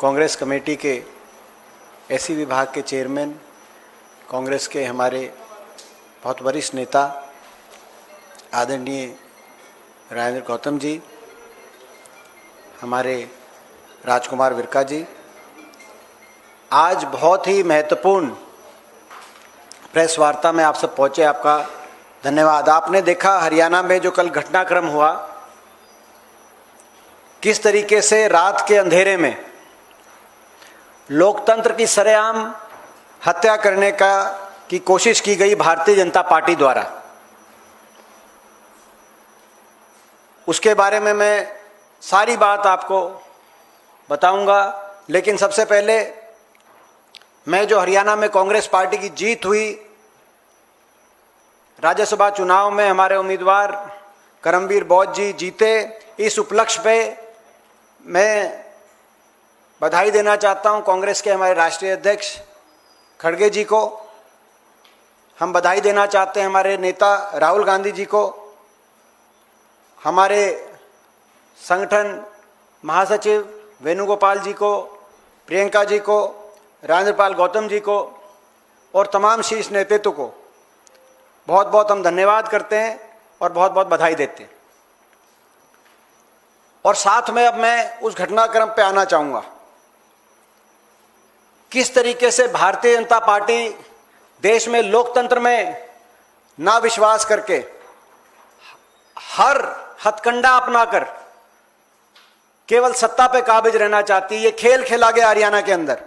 Congress committee के AC विभाग के चेयरमैन, कांग्रेस के हमारे बहुत वरिष्ठ नेता आदरणीय राजेंद्र गौतम जी, हमारे राजकुमार विरका जी, आज बहुत ही महत्वपूर्ण प्रेस वार्ता में आप सब पहुंचे, आपका धन्यवाद। आपने देखा हरियाणा में जो कल घटनाक्रम हुआ, किस तरीके से रात के अंधेरे में लोकतंत्र की सरेआम हत्या करने की कोशिश की गई भारतीय जनता पार्टी द्वारा। उसके बारे में मैं सारी बात आपको बताऊंगा, लेकिन सबसे पहले मैं जो हरियाणा में कांग्रेस पार्टी की जीत हुई, राज्यसभा चुनाव में हमारे उम्मीदवार करमबीर बौद्ध जी जीते, इस उपलक्ष्य पे मैं बधाई देना चाहता हूं कांग्रेस के हमारे राष्ट्रीय अध्यक्ष खड़गे जी को। हम बधाई देना चाहते हैं हमारे नेता राहुल गांधी जी को, हमारे संगठन महासचिव वेणुगोपाल जी को, प्रियंका जी को, राजेंद्र गौतम जी को और तमाम शीर्ष नेतृत्व को बहुत बहुत हम धन्यवाद करते हैं और बहुत बहुत बधाई देते हैं। और साथ में अब मैं उस घटनाक्रम पे आना चाहूँगा, किस तरीके से भारतीय जनता पार्टी देश में लोकतंत्र में ना विश्वास करके हर हथकंडा अपनाकर केवल सत्ता पे काबिज रहना चाहती है। ये खेल खेला गया हरियाणा के अंदर।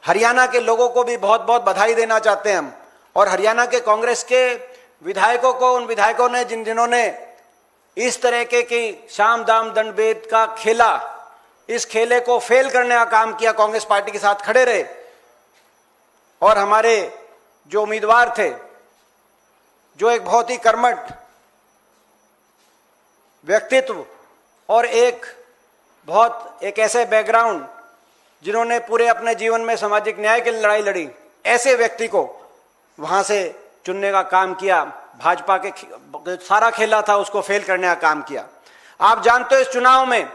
हरियाणा के लोगों को भी बहुत बहुत बधाई देना चाहते हैं हम, और हरियाणा के कांग्रेस के विधायकों को, उन विधायकों ने जिन्होंने इस तरह की शाम दाम दंड भेद का खेला, इस खेले को फेल करने का काम किया, कांग्रेस पार्टी के साथ खड़े रहे। और हमारे जो उम्मीदवार थे, जो एक बहुत ही कर्मठ व्यक्तित्व और एक ऐसे बैकग्राउंड, जिन्होंने पूरे अपने जीवन में सामाजिक न्याय के लिए लड़ाई लड़ी, ऐसे व्यक्ति को वहां से चुनने का काम किया। भाजपा के सारा खेला था उसको फेल करने का काम किया। आप जानते हो इस चुनाव में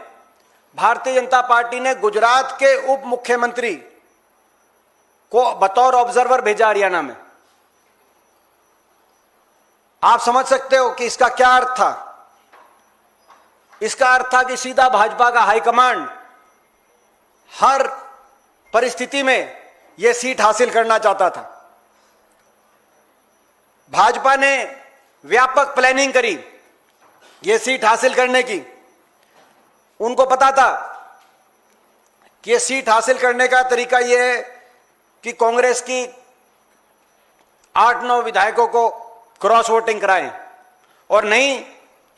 भारतीय जनता पार्टी ने गुजरात के उप मुख्यमंत्री को बतौर ऑब्जर्वर भेजा हरियाणा में। आप समझ सकते हो कि इसका क्या अर्थ था। इसका अर्थ था कि सीधा भाजपा का हाईकमांड हर परिस्थिति में यह सीट हासिल करना चाहता था। भाजपा ने व्यापक प्लानिंग करी यह सीट हासिल करने की। उनको पता था कि यह सीट हासिल करने का तरीका यह है कि कांग्रेस की 8-9 विधायकों को क्रॉस वोटिंग कराएं, और नहीं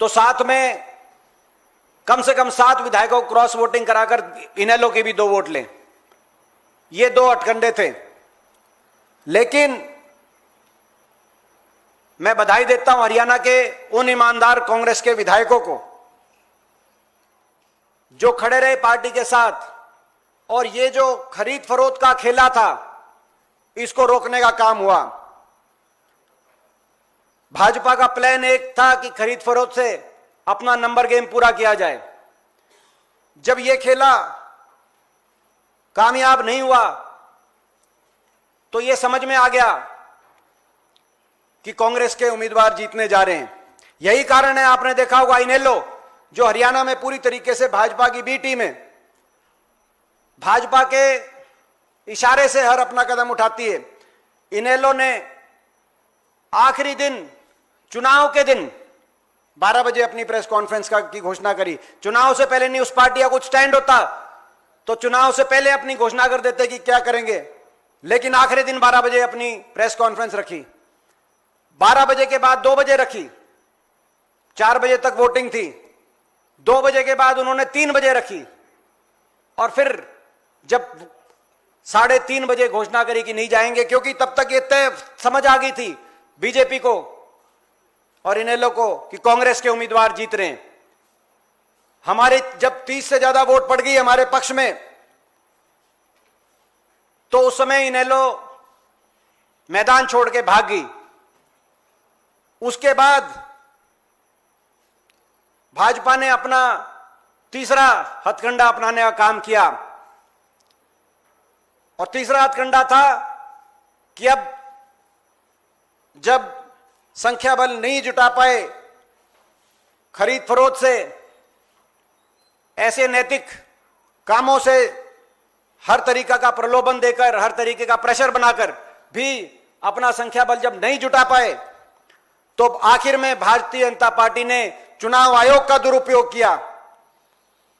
तो साथ में कम से कम 7 विधायकों को क्रॉस वोटिंग कराकर इनेलो के भी 2 वोट लें। ये 2 अटकंडे थे। लेकिन मैं बधाई देता हूं हरियाणा के उन ईमानदार कांग्रेस के विधायकों को जो खड़े रहे पार्टी के साथ, और ये जो खरीद फरोख्त का खेला था इसको रोकने का काम हुआ। भाजपा का प्लान एक था कि खरीद फरोख्त से अपना नंबर गेम पूरा किया जाए। जब यह खेला कामयाब नहीं हुआ तो यह समझ में आ गया कि कांग्रेस के उम्मीदवार जीतने जा रहे हैं। यही कारण है, आपने देखा होगा इनेलो जो हरियाणा में पूरी तरीके से भाजपा की बी टीम है, भाजपा के इशारे से हर अपना कदम उठाती है। इनेलो ने आखिरी दिन, चुनाव के दिन 12 बजे अपनी प्रेस कॉन्फ्रेंस की घोषणा करी। चुनाव से पहले नहीं, उस पार्टी का कुछ स्टैंड होता तो चुनाव से पहले अपनी घोषणा कर देते कि क्या करेंगे, लेकिन आखिरी दिन 12 बजे अपनी प्रेस कॉन्फ्रेंस रखी। 12 बजे के बाद 2 बजे रखी, 4 बजे तक वोटिंग थी। 2 बजे के बाद उन्होंने 3 बजे रखी, और फिर जब 3:30 बजे घोषणा करी कि नहीं जाएंगे, क्योंकि तब तक ये तय समझ आ गई थी बीजेपी को और इनेलो को कि कांग्रेस के उम्मीदवार जीत रहे हैं। हमारे जब 30 से ज्यादा वोट पड़ गई हमारे पक्ष में, तो उस समय इनेलो मैदान छोड़ के भाग गई। उसके बाद भाजपा ने अपना तीसरा हथकंडा अपनाने का काम किया और तीसरा हथकंडा था कि अब जब संख्या बल नहीं जुटा पाए खरीद फरोख्त से, ऐसे नैतिक कामों से हर तरीका का प्रलोभन देकर, हर तरीके का प्रेशर बनाकर भी अपना संख्या बल जब नहीं जुटा पाए, तो आखिर में भारतीय जनता पार्टी ने चुनाव आयोग का दुरुपयोग किया।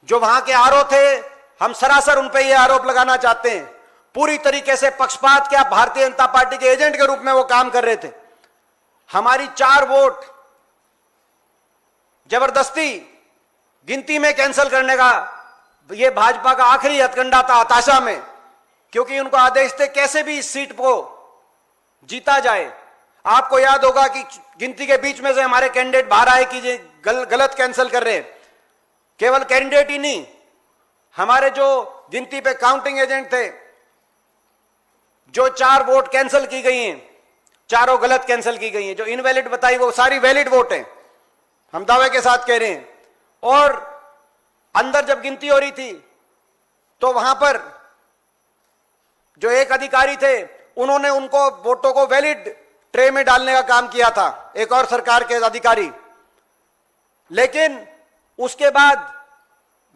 जो वहां के आरओ थे, हम सरासर उन पे ये आरोप लगाना चाहते हैं, पूरी तरीके से पक्षपात किया, भारतीय जनता पार्टी के एजेंट के रूप में वो काम कर रहे थे। हमारी 4 वोट जबरदस्ती गिनती में कैंसिल करने का ये भाजपा का आखिरी हथकंडा था, हताशा में, क्योंकि उनको आदेश थे कैसे भी इस सीट को जीता जाए। आपको याद होगा कि गिनती के बीच में से हमारे कैंडिडेट बाहर आए कि ये गलत कैंसिल कर रहे हैं। केवल कैंडिडेट ही नहीं, हमारे जो गिनती पे काउंटिंग एजेंट थे, जो 4 वोट कैंसिल की गई हैं, चारों गलत कैंसिल की गई हैं। जो इनवैलिड बताई वो सारी वैलिड वोट हैं, हम दावे के साथ कह रहे हैं। और अंदर जब गिनती हो रही थी तो वहां पर जो एक अधिकारी थे, उन्होंने उनको वोटों को वैलिड ट्रे में डालने का काम किया था, एक और सरकार के अधिकारी। लेकिन उसके बाद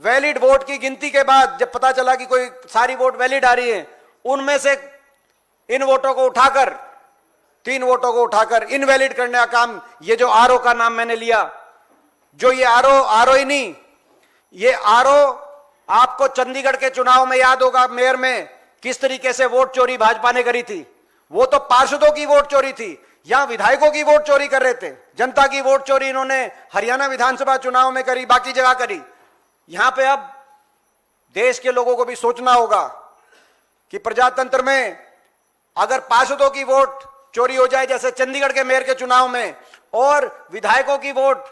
वैलिड वोट की गिनती के बाद जब पता चला कि कोई सारी वोट वैलिड आ रही है, उनमें से इन वोटों को उठाकर, 3 वोटों को उठाकर इनवैलिड करने का काम, ये जो आरओ का नाम मैंने लिया, जो ये आरओ ही नहीं, ये आरओ, आपको चंडीगढ़ के चुनाव में याद होगा मेयर में किस तरीके से वोट चोरी भाजपा ने करी थी। वो तो पार्षदों की वोट चोरी थी, यहां विधायकों की वोट चोरी कर रहे थे। जनता की वोट चोरी इन्होंने हरियाणा विधानसभा चुनाव में करी, बाकी जगह करी। यहां पे अब देश के लोगों को भी सोचना होगा कि प्रजातंत्र में अगर पार्षदों की वोट चोरी हो जाए, जैसे चंडीगढ़ के मेयर के चुनाव में, और विधायकों की वोट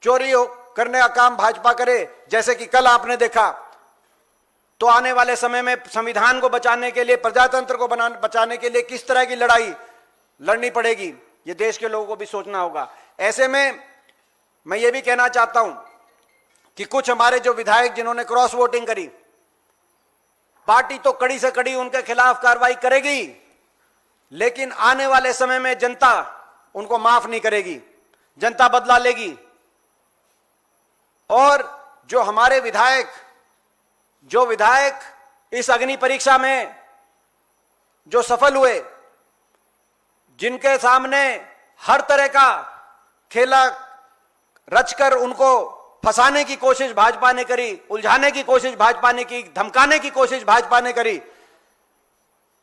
चोरी करने का काम भाजपा करे, जैसे कि कल आपने देखा, तो आने वाले समय में संविधान को बचाने के लिए, प्रजातंत्र को बचाने के लिए किस तरह की लड़ाई लड़नी पड़ेगी, ये देश के लोगों को भी सोचना होगा। ऐसे में मैं ये भी कहना चाहता हूं कि कुछ हमारे जो विधायक जिन्होंने क्रॉस वोटिंग करी, पार्टी तो कड़ी से कड़ी उनके खिलाफ कार्रवाई करेगी, लेकिन आने वाले समय में जनता उनको माफ नहीं करेगी, जनता बदला लेगी। और जो हमारे विधायक इस अग्नि परीक्षा में जो सफल हुए, जिनके सामने हर तरह का खेला रचकर उनको फंसाने की कोशिश भाजपा ने करी, उलझाने की कोशिश भाजपा ने की, धमकाने की कोशिश भाजपा ने करी,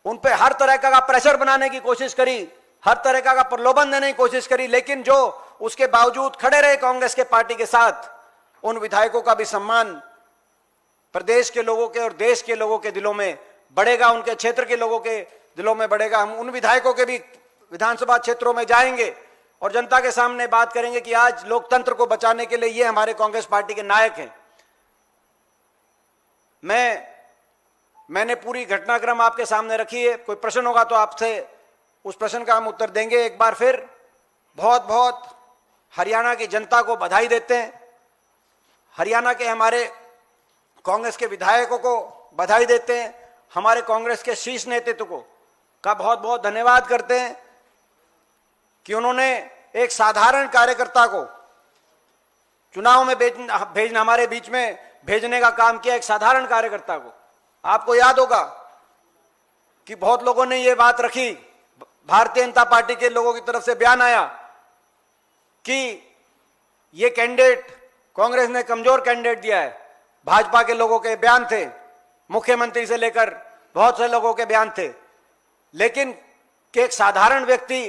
उन पे हर तरह का प्रेशर बनाने की कोशिश करी, हर तरह का प्रलोभन देने की कोशिश करी, लेकिन जो उसके बावजूद खड़े रहे कांग्रेस के पार्टी के साथ, उन विधायकों का भी सम्मान प्रदेश के लोगों के और देश के लोगों के दिलों में बढ़ेगा, उनके क्षेत्र के लोगों के दिलों में बढ़ेगा। हम उन विधायकों के भी विधानसभा क्षेत्रों में जाएंगे और जनता के सामने बात करेंगे कि आज लोकतंत्र को बचाने के लिए ये हमारे कांग्रेस पार्टी के नायक हैं। मैंने पूरी घटनाक्रम आपके सामने रखी है, कोई प्रश्न होगा तो आपसे उस प्रश्न का हम उत्तर देंगे। एक बार फिर बहुत बहुत हरियाणा की जनता को बधाई देते हैं, हरियाणा के हमारे कांग्रेस के विधायकों को बधाई देते हैं, हमारे कांग्रेस के शीर्ष नेतृत्व को का बहुत बहुत धन्यवाद करते हैं कि उन्होंने एक साधारण कार्यकर्ता को चुनाव में भेजना, हमारे बीच में भेजने का काम किया, एक साधारण कार्यकर्ता को। आपको याद होगा कि बहुत लोगों ने यह बात रखी, भारतीय जनता पार्टी के लोगों की तरफ से बयान आया कि यह कैंडिडेट कांग्रेस ने कमजोर कैंडिडेट दिया है। भाजपा के लोगों के बयान थे, मुख्यमंत्री से लेकर बहुत से लोगों के बयान थे, लेकिन कि एक साधारण व्यक्ति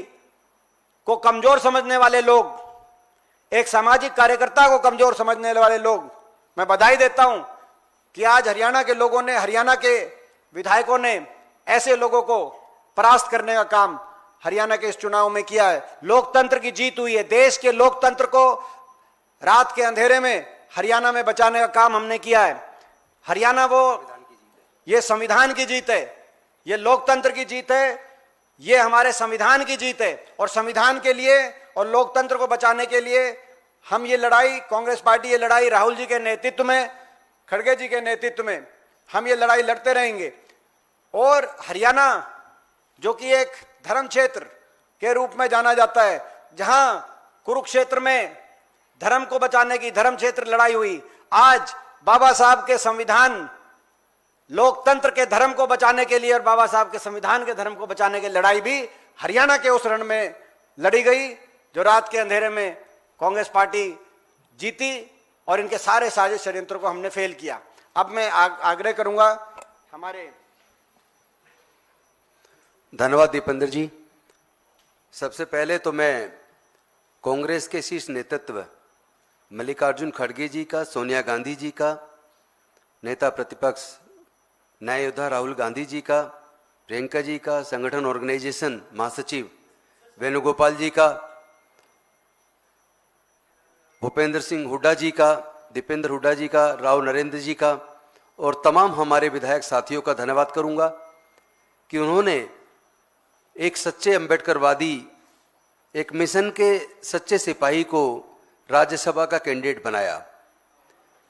को कमजोर समझने वाले लोग, एक सामाजिक कार्यकर्ता को कमजोर समझने वाले लोग, मैं बधाई देता हूं कि आज हरियाणा के लोगों ने, हरियाणा के विधायकों ने ऐसे लोगों को परास्त करने का काम हरियाणा के इस चुनाव में किया है। लोकतंत्र की जीत हुई है। देश के लोकतंत्र को रात के अंधेरे में हरियाणा में बचाने का काम हमने किया है। हरियाणा ये संविधान की जीत है, ये लोकतंत्र की जीत है, ये हमारे संविधान की जीत है। और संविधान के लिए और लोकतंत्र को बचाने के लिए हम ये लड़ाई, कांग्रेस पार्टी ये लड़ाई राहुल जी के नेतृत्व में, खड़गे जी के नेतृत्व में हम ये लड़ाई लड़ते रहेंगे। और हरियाणा जो कि एक धर्म क्षेत्र के रूप में जाना जाता है, जहां कुरुक्षेत्र में धर्म को बचाने की धर्म क्षेत्र लड़ाई हुई, आज बाबा साहब के संविधान, लोकतंत्र के धर्म को बचाने के लिए और बाबा साहब के संविधान के धर्म को बचाने की लड़ाई भी हरियाणा के उस रण में लड़ी गई, जो रात के अंधेरे में कांग्रेस पार्टी जीती और इनके सारे साजिश षड्यंत्रों को हमने फेल किया। अब मैं आग्रह करूंगा हमारे। धन्यवाद दीपेंद्र जी। सबसे पहले तो मैं कांग्रेस के शीर्ष नेतृत्व मल्लिकार्जुन खड़गे जी का, सोनिया गांधी जी का, नेता प्रतिपक्ष न्याय योद्धा राहुल गांधी जी का, प्रियंका जी का, संगठन ऑर्गेनाइजेशन महासचिव वेणुगोपाल जी का, भूपेंद्र सिंह हुड्डा जी का, दीपेंद्र हुड्डा जी का, राव नरेंद्र जी का और तमाम हमारे विधायक साथियों का धन्यवाद करूंगा कि उन्होंने एक सच्चे अम्बेडकरवादी, एक मिशन के सच्चे सिपाही को राज्यसभा का कैंडिडेट बनाया।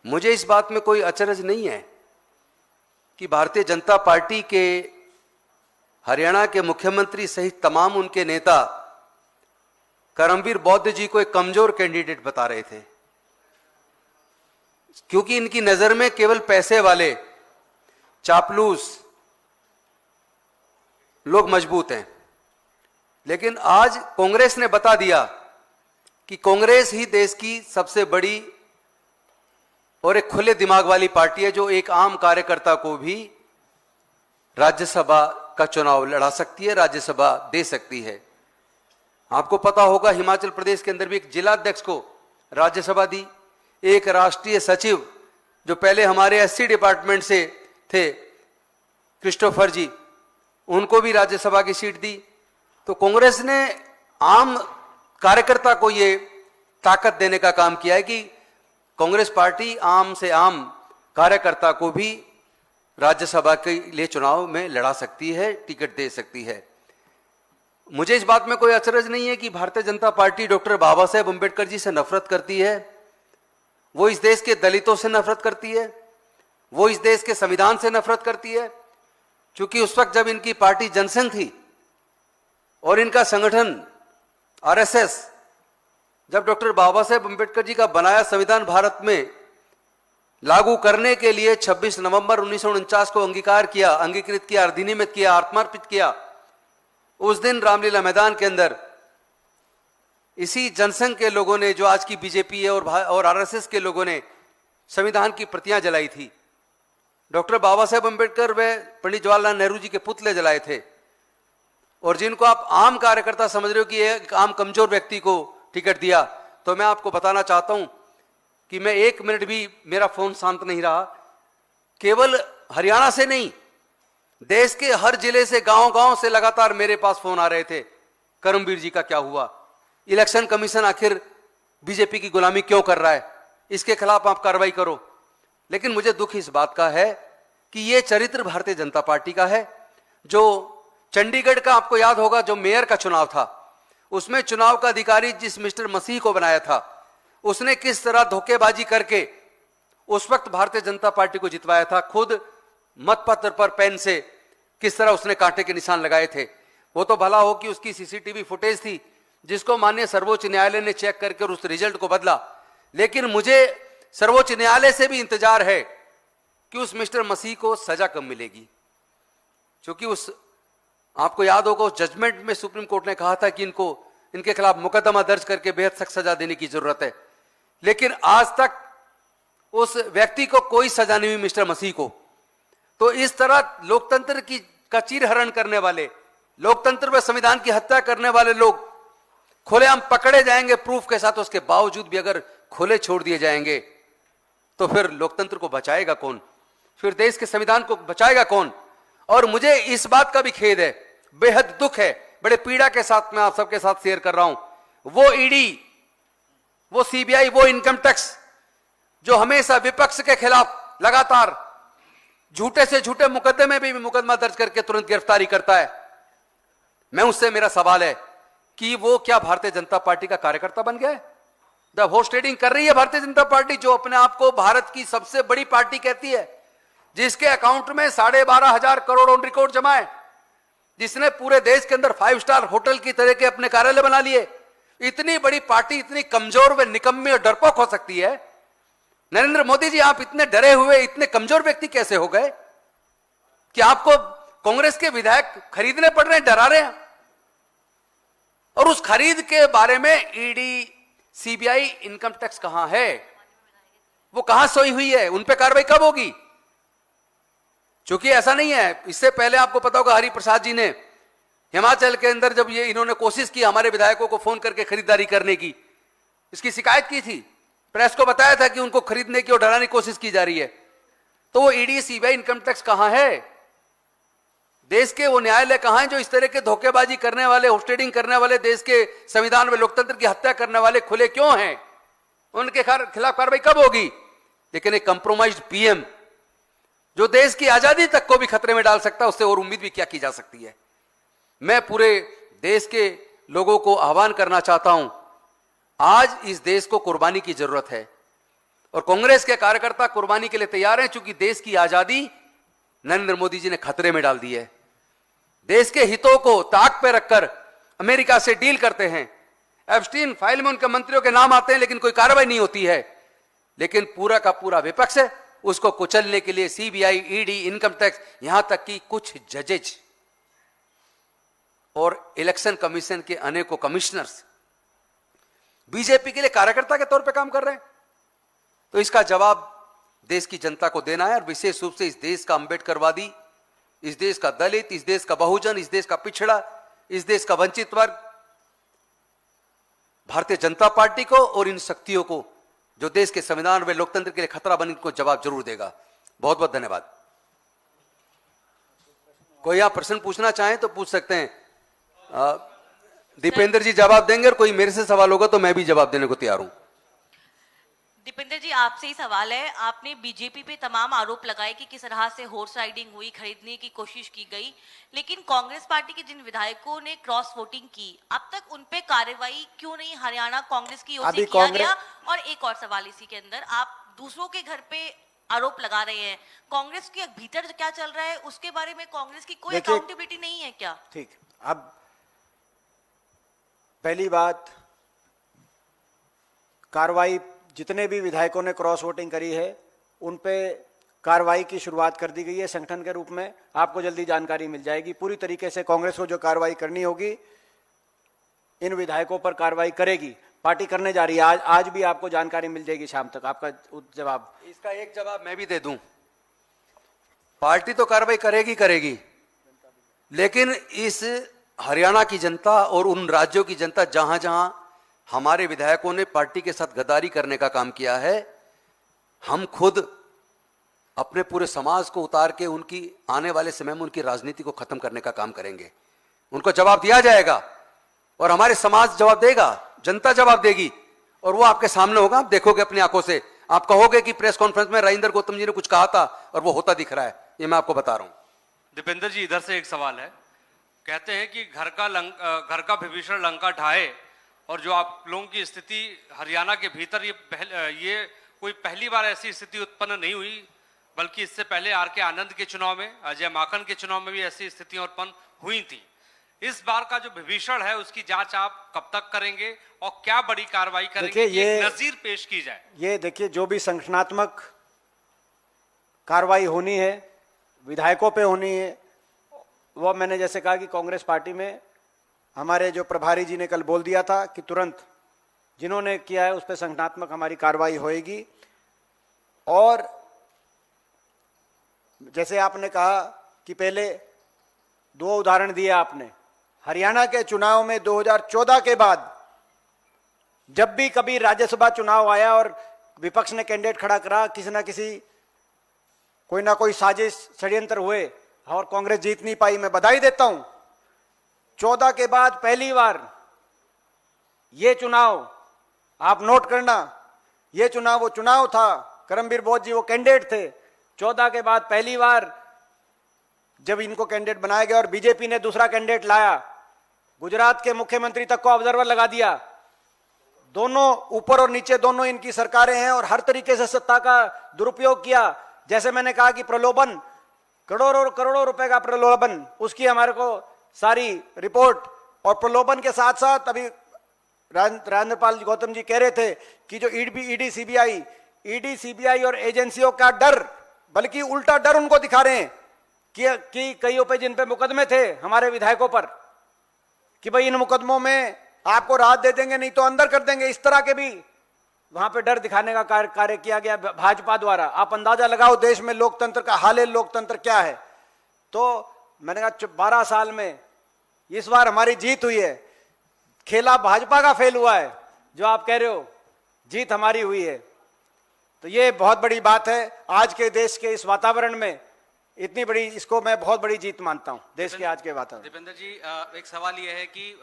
मुझे इस बात में कोई अचरज नहीं है कि भारतीय जनता पार्टी के हरियाणा के मुख्यमंत्री सहित तमाम उनके नेता करमवीर बौद्ध जी को एक कमजोर कैंडिडेट बता रहे थे, क्योंकि इनकी नजर में केवल पैसे वाले चापलूस लोग मजबूत हैं। लेकिन आज कांग्रेस ने बता दिया कि कांग्रेस ही देश की सबसे बड़ी और एक खुले दिमाग वाली पार्टी है, जो एक आम कार्यकर्ता को भी राज्यसभा का चुनाव लड़ा सकती है, राज्यसभा दे सकती है। आपको पता होगा हिमाचल प्रदेश के अंदर भी एक जिलाध्यक्ष को राज्यसभा दी, एक राष्ट्रीय सचिव जो पहले हमारे एससी डिपार्टमेंट से थे क्रिस्टोफर जी, उनको भी राज्यसभा की सीट दी। तो कांग्रेस ने आम कार्यकर्ता को ये ताकत देने का काम किया है कि कांग्रेस पार्टी आम से आम कार्यकर्ता को भी राज्यसभा के लिए चुनाव में लड़ा सकती है, टिकट दे सकती है। मुझे इस बात में कोई अचरज नहीं है कि भारतीय जनता पार्टी डॉक्टर बाबा साहेब अम्बेडकर जी से नफरत करती है, वो इस देश के दलितों से नफरत करती है, वो इस देश के संविधान से नफरत करती है। क्योंकि उस वक्त जब इनकी पार्टी जनसंघ थी और इनका संगठन आरएसएस, जब डॉक्टर बाबा साहेब अम्बेडकर जी का बनाया संविधान भारत में लागू करने के लिए 26 नवंबर 1949 को अंगीकृत किया, अधिनियमित किया, आत्मार्पित किया, उस दिन रामलीला मैदान के अंदर इसी जनसंघ के लोगों ने, जो आज की बीजेपी है और आरएसएस के लोगों ने संविधान की प्रतियां जलाई थी। डॉक्टर बाबा साहेब अम्बेडकर व पंडित जवाहरलाल नेहरू जी के पुतले जलाए थे। और जिनको आप आम कार्यकर्ता समझ रहे हो कि एक आम कमजोर व्यक्ति को टिकट दिया, तो मैं आपको बताना चाहता हूं कि मैं एक मिनट भी, मेरा फोन शांत नहीं रहा। केवल हरियाणा से नहीं, देश के हर जिले से, गांव-गांव से लगातार मेरे पास फोन आ रहे थे, करमवीर जी का क्या हुआ, इलेक्शन कमीशन आखिर बीजेपी की गुलामी क्यों कर रहा है, इसके खिलाफ आप कार्रवाई करो। लेकिन मुझे दुख इस बात का है कि यह चरित्र भारतीय जनता पार्टी का है। जो चंडीगढ़ का आपको याद होगा, जो मेयर का चुनाव था, उसमें चुनाव का अधिकारी जिस मिस्टर मसीह को बनाया था, उसने किस तरह धोखेबाजी करके उस वक्त भारतीय जनता पार्टी को जितवाया था। खुद मतपत्र पर पेन से किस तरह उसने कांटे के निशान लगाए थे। वो तो भला हो कि उसकी सीसीटीवी फुटेज थी, जिसको माननीय सर्वोच्च न्यायालय ने चेक करके उस रिजल्ट को बदला। लेकिन मुझे सर्वोच्च न्यायालय से भी इंतजार है कि उस मिस्टर मसीह को सजा कब मिलेगी, क्योंकि आपको याद होगा उस जजमेंट में सुप्रीम कोर्ट ने कहा था कि इनके खिलाफ मुकदमा दर्ज करके बेहद सख्त सजा देने की जरूरत है। लेकिन आज तक उस व्यक्ति को कोई सजा नहीं हुई, मिस्टर मसीह को। तो इस तरह लोकतंत्र का चीरहरण करने वाले, लोकतंत्र व संविधान की हत्या करने वाले लोग खुलेआम पकड़े जाएंगे प्रूफ के साथ। उसके बावजूद भी अगर खुले छोड़ दिए जाएंगे तो फिर लोकतंत्र को बचाएगा कौन, फिर देश के संविधान को बचाएगा कौन। और मुझे इस बात का भी खेद है, बेहद दुख है, बड़े पीड़ा के साथ मैं आप सबके साथ शेयर कर रहा हूं। वो ईडी, वो सीबीआई, वो इनकम टैक्स जो हमेशा विपक्ष के खिलाफ लगातार झूठे से झूठे मुकदमे में भी मुकदमा दर्ज करके तुरंत गिरफ्तारी करता है, मैं उससे मेरा सवाल है कि वो क्या भारतीय जनता पार्टी का कार्यकर्ता बन गया है? द हॉर्स ट्रेडिंग कर रही है भारतीय जनता पार्टी, जो अपने आप को भारत की सबसे बड़ी पार्टी कहती है। जिसके अकाउंट में 12,500 करोड़ ऑन रिकॉर्ड जमा है, जिसने पूरे देश के अंदर 5 स्टार होटल की तरह के अपने कार्यालय बना लिए। इतनी बड़ी पार्टी इतनी कमजोर व निकम्मी और डरपोक हो सकती है? नरेंद्र मोदी जी, आप इतने डरे हुए, इतने कमजोर व्यक्ति कैसे हो गए कि आपको कांग्रेस के विधायक खरीदने पड़ रहे हैं, डरा रहे हैं? और उस खरीद के बारे में ईडी, सीबीआई, इनकम टैक्स कहां है? वो कहां सोई हुई है? उन पे कार्रवाई कब होगी? क्योंकि ऐसा नहीं है, इससे पहले आपको पता होगा हरिप्रसाद जी ने हिमाचल के अंदर जब ये इन्होंने कोशिश की हमारे विधायकों को फोन करके खरीदारी करने की, इसकी शिकायत की थी, प्रेस को बताया था कि उनको खरीदने की और डराने की कोशिश की जा रही है। तो वो ईडी, सीबीआई, इनकम टैक्स कहां है? देश के वो न्यायालय कहां है जो इस तरह के धोखेबाजी करने वाले, होस्टेडिंग करने वाले, देश के संविधान व लोकतंत्र की हत्या करने वाले खुले क्यों हैं? उनके खिलाफ कार्रवाई कब होगी? लेकिन एक कंप्रोमाइज्ड पीएम जो देश की आजादी तक को भी खतरे में डाल सकता है, उससे और उम्मीद भी क्या की जा सकती है? मैं पूरे देश के लोगों को आह्वान करना चाहता हूं, आज इस देश को कुर्बानी की जरूरत है और कांग्रेस के कार्यकर्ता कुर्बानी के लिए तैयार हैं, क्योंकि देश की आजादी नरेंद्र मोदी जी ने खतरे में डाल दी है। देश के हितों को ताक पे रखकर अमेरिका से डील करते हैं। एप्स्टीन फाइल में उनके मंत्रियों के नाम आते हैं, लेकिन कोई कार्रवाई नहीं होती है। लेकिन पूरा का पूरा विपक्ष है, उसको कुचलने के लिए सीबीआई, ईडी, इनकम टैक्स, यहां तक कि कुछ जजेज और इलेक्शन कमीशन के अनेकों कमिश्नर्स बीजेपी के लिए कार्यकर्ता के तौर पे काम कर रहे हैं। तो इसका जवाब देश की जनता को देना है, और विशेष रूप से इस देश का अंबेडकरवादी, इस देश का दलित, इस देश का बहुजन, इस देश का पिछड़ा, इस देश का वंचित वर्ग, भारतीय जनता पार्टी को और इन शक्तियों को जो देश के संविधान व लोकतंत्र के लिए खतरा बने, इनको जवाब जरूर देगा। बहुत बहुत धन्यवाद। कोई आप प्रश्न पूछना चाहें तो पूछ सकते हैं। दीपेंद्र जी जवाब देंगे, और कोई मेरे से सवाल होगा तो मैं भी जवाब देने को तैयार हूं। दीपेंद्र जी, आपसे ही सवाल है। आपने बीजेपी पे तमाम आरोप लगाए कि किस तरह से हॉर्स राइडिंग हुई, खरीदने की कोशिश की गई, लेकिन कांग्रेस पार्टी के जिन विधायकों ने क्रॉस वोटिंग की, अब तक उन पे कार्रवाई क्यों नहीं हरियाणा कांग्रेस की ओर से किया गया? और एक और सवाल इसी के अंदर, आप दूसरों के घर पे आरोप लगा रहे हैं, कांग्रेस के भीतर क्या चल रहा है उसके बारे में कांग्रेस की कोई अकाउंटेबिलिटी नहीं है क्या? ठीक, अब पहली बात, कार्रवाई जितने भी विधायकों ने क्रॉस वोटिंग करी है उन पे कार्रवाई की शुरुआत कर दी गई है संगठन के रूप में। आपको जल्दी जानकारी मिल जाएगी। पूरी तरीके से कांग्रेस को जो कार्रवाई करनी होगी, इन विधायकों पर कार्रवाई करेगी, पार्टी करने जा रही है। आज भी आपको जानकारी मिल जाएगी शाम तक। आपका जवाब, इसका एक जवाब मैं भी दे दूं। पार्टी तो कार्रवाई करेगी, लेकिन इस हरियाणा की जनता और उन राज्यों की जनता जहां जहां हमारे विधायकों ने पार्टी के साथ गद्दारी करने का काम किया है, हम खुद अपने पूरे समाज को उतार के उनकी आने वाले समय में उनकी राजनीति को खत्म करने का काम करेंगे। उनको जवाब दिया जाएगा और हमारे समाज जवाब देगा, जनता जवाब देगी, और वो आपके सामने होगा। आप देखोगे अपनी आंखों से, आप कहोगे कि प्रेस कॉन्फ्रेंस में राजेंद्र गौतम जी ने कुछ कहा था और वो होता दिख रहा है। ये मैं आपको बता रहा हूं। दीपेंद्र जी, इधर से एक सवाल है। कहते हैं कि घर का विभीषण लंका ढाए, और जो आप लोगों की स्थिति हरियाणा के भीतर, ये कोई पहली बार ऐसी स्थिति उत्पन्न नहीं हुई, बल्कि इससे पहले आर के आनंद के चुनाव में, अजय माकन के चुनाव में भी ऐसी स्थितियां उत्पन्न हुई थी। इस बार का जो विभीषण है उसकी जांच आप कब तक करेंगे और क्या बड़ी कार्रवाई करेंगे? ये नजीर पेश की जाए। ये देखिए, जो भी संगठनात्मक कार्रवाई होनी है, विधायकों पे होनी है, वो मैंने जैसे कहा कि कांग्रेस पार्टी में हमारे जो प्रभारी जी ने कल बोल दिया था कि तुरंत जिन्होंने किया है उस पर संगठनात्मक हमारी कार्रवाई होएगी। और जैसे आपने कहा कि पहले 2 उदाहरण दिए आपने, हरियाणा के चुनाव में 2014 के बाद जब भी कभी राज्यसभा चुनाव आया और विपक्ष ने कैंडिडेट खड़ा करा, किसी ना किसी कोई ना कोई साजिश षड्यंत्र हुए और कांग्रेस जीत नहीं पाई। मैं बधाई देता हूं, 14 के बाद पहली बार ये चुनाव, आप नोट करना, ये चुनाव वो चुनाव था, करमबीर बोस जी वो कैंडिडेट थे। 14 के बाद पहली बार जब इनको कैंडिडेट बनाया गया और बीजेपी ने दूसरा कैंडिडेट लाया, गुजरात के मुख्यमंत्री तक को ऑब्जर्वर लगा दिया। दोनों ऊपर और नीचे दोनों इनकी सरकारें हैं और हर तरीके से सत्ता का दुरुपयोग किया। जैसे मैंने कहा कि प्रलोभन, करोड़ों करोड़ों रुपए का प्रलोभन, उसकी हमारे को सारी रिपोर्ट, और प्रलोभन के साथ साथ अभी राजेंद्रपाल गौतम जी कह रहे थे कि जो ईडी सीबीआई और एजेंसियों का डर, बल्कि उल्टा डर उनको दिखा रहे हैं कि कईयों पे जिन पे मुकदमे थे हमारे विधायकों पर, कि भाई इन मुकदमों में आपको राहत दे देंगे, नहीं तो अंदर कर देंगे, इस तरह के भी वहां पे डर दिखाने का कार्य किया गया भाजपा द्वारा। आप अंदाजा लगाओ देश में लोकतंत्र का हाल है, लोकतंत्र क्या है। तो मैंने कहा 12 साल में इस बार हमारी जीत हुई है, खेला भाजपा का फेल हुआ है, जो आप कह रहे हो जीत हमारी हुई है। तो ये बहुत बड़ी बात है आज के देश के इस वातावरण में, इतनी बड़ी, इसको मैं बहुत बड़ी जीत मानता हूं देश के आज के वातावरण। दीपेंद्र जी, एक सवाल यह है कि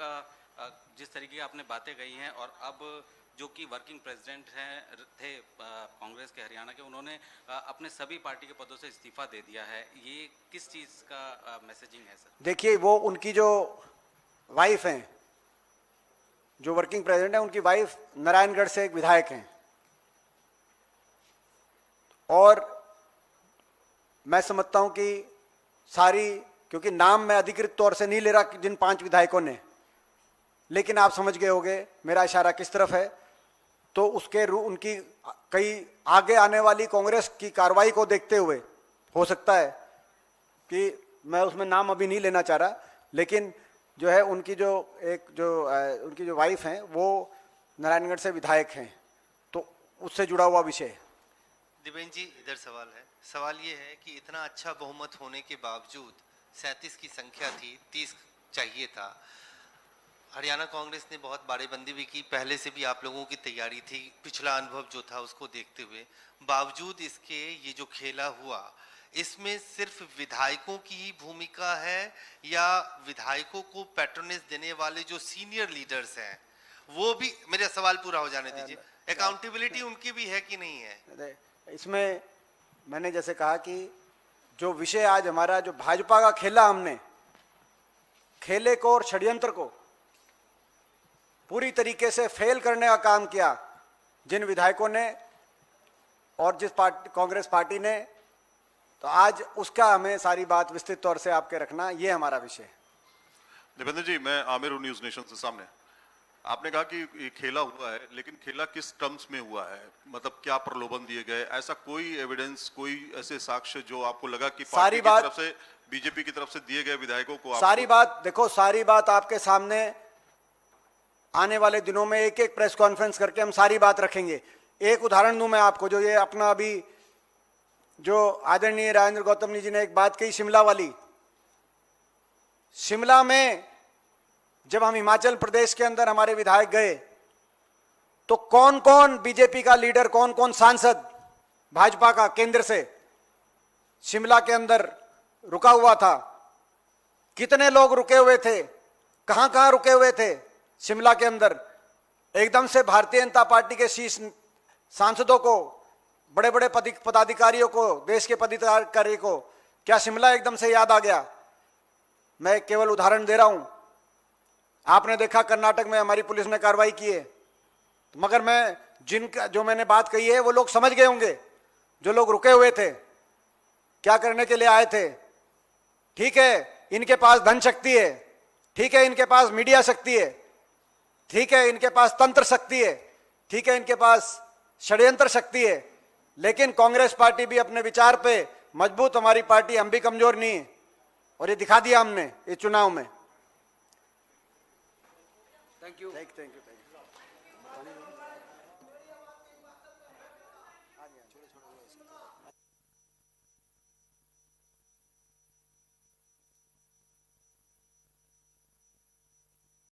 जिस तरीके आपने बातें कही हैं, और अब जो कि वर्किंग प्रेसिडेंट थे कांग्रेस के हरियाणा के, उन्होंने अपने सभी पार्टी के पदों से इस्तीफा दे दिया है, ये किस चीज का मैसेजिंग है सर? देखिए, वो उनकी जो वाइफ हैं, जो वर्किंग प्रेसिडेंट है, उनकी वाइफ नारायणगढ़ से एक विधायक हैं, और मैं समझता हूं कि सारी, क्योंकि नाम मैं अधिकृत तौर से नहीं ले रहा जिन 5 विधायकों ने, लेकिन आप समझ गए होंगे मेरा इशारा किस तरफ है। तो उनकी कई आगे आने वाली कांग्रेस की कार्रवाई को देखते हुए हो सकता है कि मैं उसमें नाम अभी नहीं लेना चाह रहा, लेकिन जो है उनकी जो वाइफ हैं वो नारायणगढ़ से विधायक हैं, तो उससे जुड़ा हुआ विषय है। दिपेंद्र जी, इधर सवाल है। सवाल ये है कि इतना अच्छा बहुमत होने के बावजूद 37 की संख्या थी, 30 चाहिए था। हरियाणा कांग्रेस ने बहुत बाड़ेबंदी भी की, पहले से भी आप लोगों की तैयारी थी, पिछला अनुभव जो था उसको देखते हुए, बावजूद इसके ये जो खेला हुआ, इसमें सिर्फ विधायकों की ही भूमिका है या विधायकों को पैट्रोनेज देने वाले जो सीनियर लीडर्स हैं वो भी, मेरा सवाल पूरा हो जाने दीजिए, अकाउंटेबिलिटी उनकी भी है कि नहीं है? इसमें मैंने जैसे कहा कि जो विषय आज हमारा, जो भाजपा का खेला, हमने खेले को और षड्यंत्र को पूरी तरीके से फेल करने का काम किया जिन विधायकों ने और जिस कांग्रेस पार्टी ने, तो आज उसका हमें सारी बात विस्तृत तौर से आपके रखना, ये हमारा विषय है। दीपेंद्र जी, मैं आमिर हूं न्यूज नेशन से। सामने आपने कहा कि ये खेला हुआ है, लेकिन खेला किस टर्म्स में हुआ है, मतलब क्या प्रलोभन दिए गए, ऐसा कोई एविडेंस, कोई ऐसे साक्ष्य जो आपको लगा कि पार्टी की तरफ से, बीजेपी की तरफ से दिए गए विधायकों को? सारी बात देखो, सारी बात आपके सामने आने वाले दिनों में एक एक प्रेस कॉन्फ्रेंस करके हम सारी बात रखेंगे। एक उदाहरण दूं मैं आपको, जो ये अपना अभी जो आदरणीय राजेंद्र गौतम जी ने एक बात कही शिमला वाली, शिमला में जब हम हिमाचल प्रदेश के अंदर हमारे विधायक गए तो कौन कौन बीजेपी का लीडर, कौन कौन सांसद भाजपा का केंद्र से शिमला के अंदर रुका हुआ था, कितने लोग रुके हुए थे, कहां कहां रुके हुए थे शिमला के अंदर। एकदम से भारतीय जनता पार्टी के शीर्ष सांसदों को, बड़े बड़े पदाधिकारियों को, देश के पदाधिकारी को क्या शिमला एकदम से याद आ गया? मैं केवल उदाहरण दे रहा हूं। आपने देखा कर्नाटक में हमारी पुलिस ने कार्रवाई की है, मगर मैं जो मैंने बात कही है वो लोग समझ गए होंगे, जो लोग रुके हुए थे क्या करने के लिए आए थे। ठीक है, इनके पास धन शक्ति है, ठीक है इनके पास मीडिया शक्ति है, ठीक है इनके पास तंत्र शक्ति है, ठीक है इनके पास षड्यंत्र शक्ति है, लेकिन कांग्रेस पार्टी भी अपने विचार पे मजबूत, हमारी पार्टी, हम भी कमजोर नहीं है, और ये दिखा दिया हमने इस चुनाव में। Thank you. Thank you.